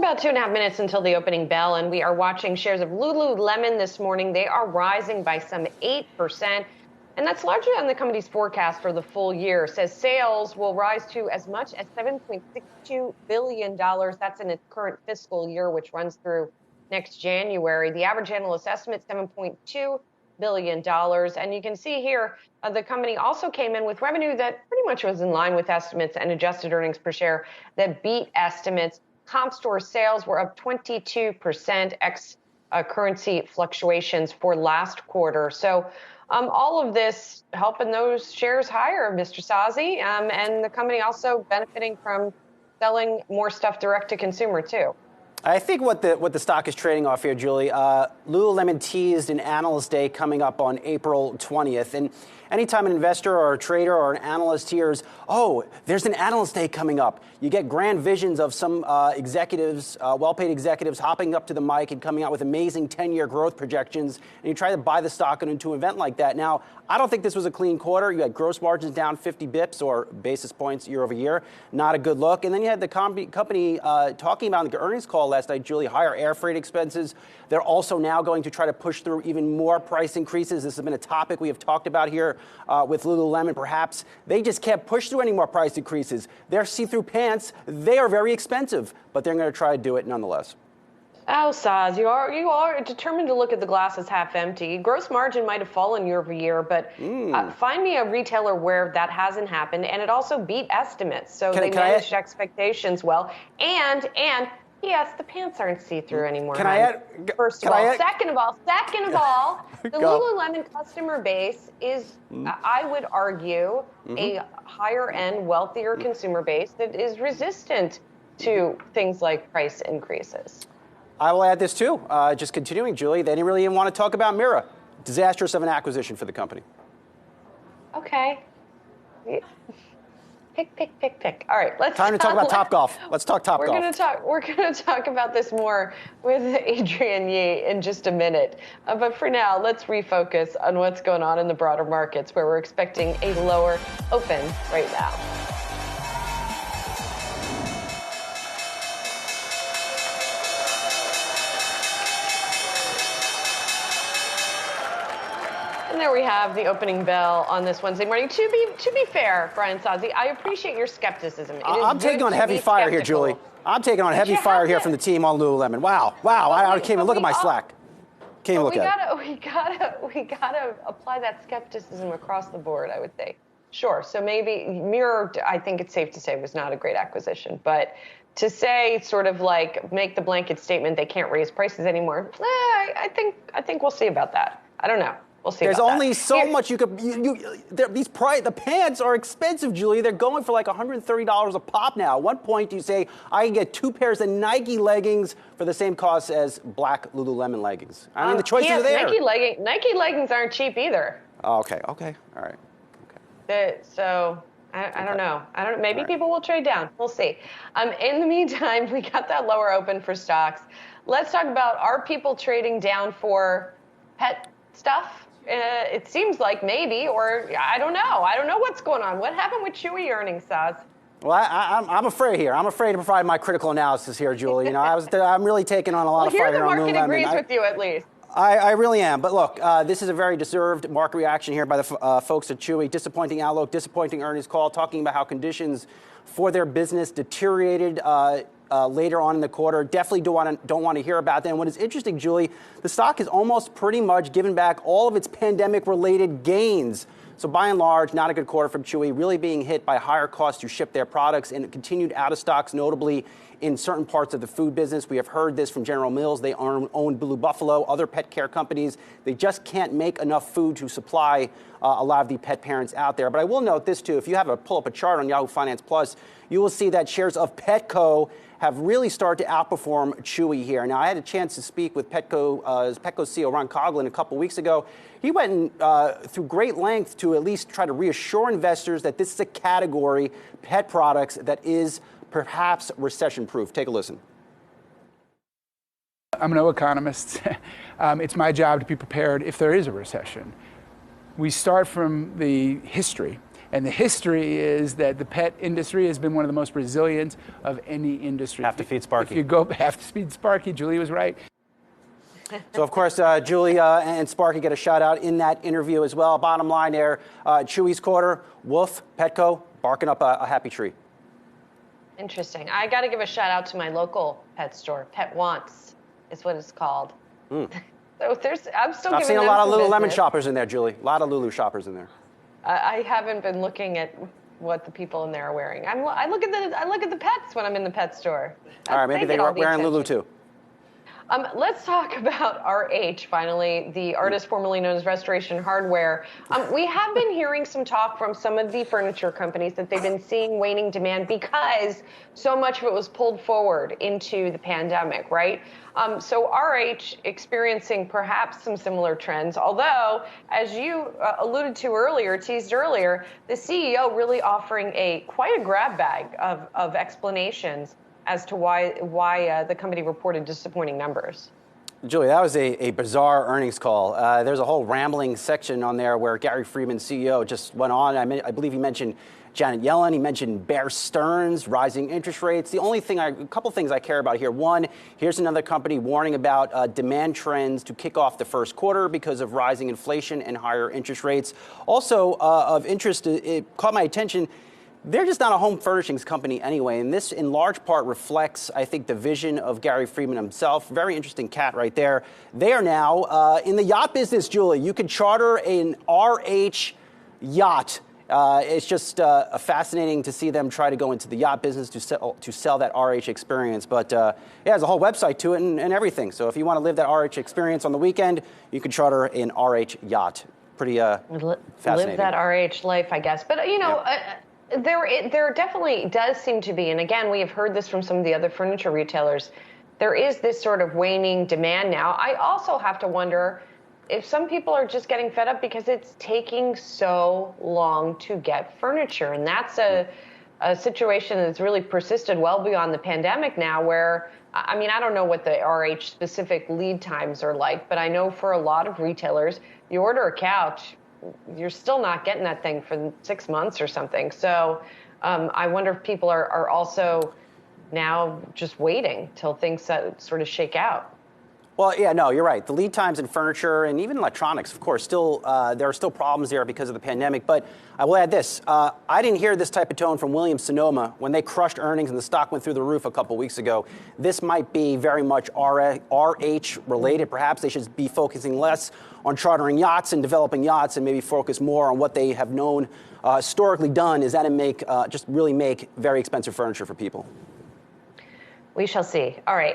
about 2.5 minutes until the opening bell, and we are watching shares of Lululemon this morning. They are rising by some 8%, and that's largely on the company's forecast for the full year. It says sales will rise to as much as $7.62 billion. That's in its current fiscal year, which runs through next January. The average analyst estimate, $7.2 billion. And you can see here, the company also came in with revenue that pretty much was in line with estimates and adjusted earnings per share that beat estimates. Comp store sales were up 22% ex currency fluctuations for last quarter. So all of this helping those shares higher, Mr. Sozzi, and the company also benefiting from selling more stuff direct to consumer too. I think what the stock is trading off here, Julie, Lululemon teased an analyst day coming up on April 20th. And anytime an investor or a trader or an analyst hears, oh, there's an analyst day coming up, you get grand visions of some executives, well-paid executives hopping up to the mic and coming out with amazing 10-year growth projections. And you try to buy the stock into an event like that. Now, I don't think this was a clean quarter. You had gross margins down 50 bips or basis points year over year. Not a good look. And then you had the company talking about in the earnings call last night, Julie, higher air freight expenses. They're also now going to try to push through even more price increases. This has been a topic we have talked about here with Lululemon. Perhaps they just can't push through any more price increases. Their see-through pants, they are very expensive, but they're going to try to do it nonetheless. Oh, Saz, you are determined to look at the glass as half empty. Gross margin might have fallen year over year, but find me a retailer where that hasn't happened, and it also beat estimates. So they managed expectations well. And yes, the pants aren't see-through anymore. First of all. Second of all, the Lululemon customer base is, I would argue, a higher-end, wealthier consumer base that is resistant to things like price increases. I will add this too. Just continuing, Julie, they didn't really even want to talk about Mira. Disastrous of an acquisition for the company. Okay. Pick. All right, let's time to talk about Topgolf. Let's talk Topgolf. We're going to talk about this more with Adrian Yee in just a minute. But for now, let's refocus on what's going on in the broader markets, where we're expecting a lower open right now. And there we have the opening bell on this Wednesday morning. To be fair, Brian Sozzi, I appreciate your skepticism. I'm taking on heavy fire here, Julie. I'm taking on heavy fire here from the team on Lululemon. Wow. I can't even look at my Slack. Can't even look at it. We gotta apply that skepticism across the board, I would say. Sure. So maybe Mirror, I think it's safe to say, was not a great acquisition. But to say sort of like make the blanket statement they can't raise prices anymore, I think we'll see about that. I don't know. We'll see. There's only so much you could. The pants are expensive, Julie. They're going for like $130 a pop now. At one point, you say I can get 2 pairs of Nike leggings for the same cost as black Lululemon leggings. I mean, the choices are there. Nike leggings aren't cheap either. Oh, okay. All right. Okay. So I don't know. Maybe people will trade down. We'll see. In the meantime, we got that lower open for stocks. Let's talk about, are people trading down for pet stuff? It seems like maybe, or I don't know. I don't know what's going on. What happened with Chewy earnings, Saz? Well, I'm afraid here. I'm afraid to provide my critical analysis here, Julie. You know, I'm really taking on a lot of fire here on Lululemon. The market agrees with you, at least. I really am. But look, this is a very deserved market reaction here by the folks at Chewy. Disappointing outlook, disappointing earnings call, talking about how conditions for their business deteriorated later on in the quarter. Definitely don't want to hear about that. And what is interesting, Julie, the stock has almost pretty much given back all of its pandemic-related gains. So by and large, not a good quarter from Chewy, really being hit by higher costs to ship their products and continued out of stocks, notably in certain parts of the food business. We have heard this from General Mills. They own Blue Buffalo, other pet care companies. They just can't make enough food to supply a lot of the pet parents out there. But I will note this, too. If you pull up a chart on Yahoo Finance Plus, you will see that shares of Petco have really started to outperform Chewy here. Now, I had a chance to speak with Petco CEO Ron Coughlin a couple weeks ago. He went through great length to at least try to reassure investors that this is a category, pet products, that is perhaps recession-proof. Take a listen. I'm no economist. It's my job to be prepared if there is a recession. We start from the history And the history is that the pet industry has been one of the most resilient of any industry. Have to feed Sparky. If you go have to feed Sparky, Julie was right. So, of course, Julie and Sparky get a shout out in that interview as well. Bottom line there, Chewy's quarter, Woof, Petco, barking up a happy tree. Interesting. I got to give a shout out to my local pet store. Pet Wants is what it's called. So I'm still. I've seen a lot of Lululemon shoppers in there, Julie. A lot of Lulu shoppers in there. I haven't been looking at what the people in there are wearing. I look at the pets when I'm in the pet store. All right, maybe they're wearing Lulu too. Let's talk about RH, finally, the artist formerly known as Restoration Hardware. We have been hearing some talk from some of the furniture companies that they've been seeing waning demand because so much of it was pulled forward into the pandemic, right? So RH experiencing perhaps some similar trends, although, as you alluded to earlier, teased earlier, the CEO really offering quite a grab bag of explanations as to why the company reported disappointing numbers. Julie, that was a bizarre earnings call. There's a whole rambling section on there where Gary Friedman, CEO, just went on. I believe he mentioned Janet Yellen. He mentioned Bear Stearns, rising interest rates. A couple things I care about here. One, here's another company warning about demand trends to kick off the first quarter because of rising inflation and higher interest rates. Also of interest, it caught my attention. They're just not a home furnishings company anyway, and this in large part reflects, I think, the vision of Gary Friedman himself. Very interesting cat right there. They are now in the yacht business, Julie. You could charter an RH yacht. It's just fascinating to see them try to go into the yacht business to sell that RH experience. But yeah, there's a whole website to it and everything. So if you want to live that RH experience on the weekend, you can charter an RH yacht. Pretty fascinating. Live that RH life, I guess. But, you know... Yep. There definitely does seem to be, and again, we have heard this from some of the other furniture retailers, there is this sort of waning demand now. I also have to wonder if some people are just getting fed up because it's taking so long to get furniture. And that's a situation that's really persisted well beyond the pandemic now where, I mean, I don't know what the RH specific lead times are like, but I know for a lot of retailers, you order a couch, you're still not getting that thing for 6 months or something. So I wonder if people are also now just waiting till things sort of shake out. Well, yeah, no, you're right. The lead times in furniture and even electronics, of course, still there are still problems there because of the pandemic. But I will add this. I didn't hear this type of tone from Williams-Sonoma when they crushed earnings and the stock went through the roof a couple weeks ago. This might be very much RH related. Perhaps they should be focusing less on chartering yachts and developing yachts and maybe focus more on what they have known historically done is that just really make very expensive furniture for people. We shall see. All right.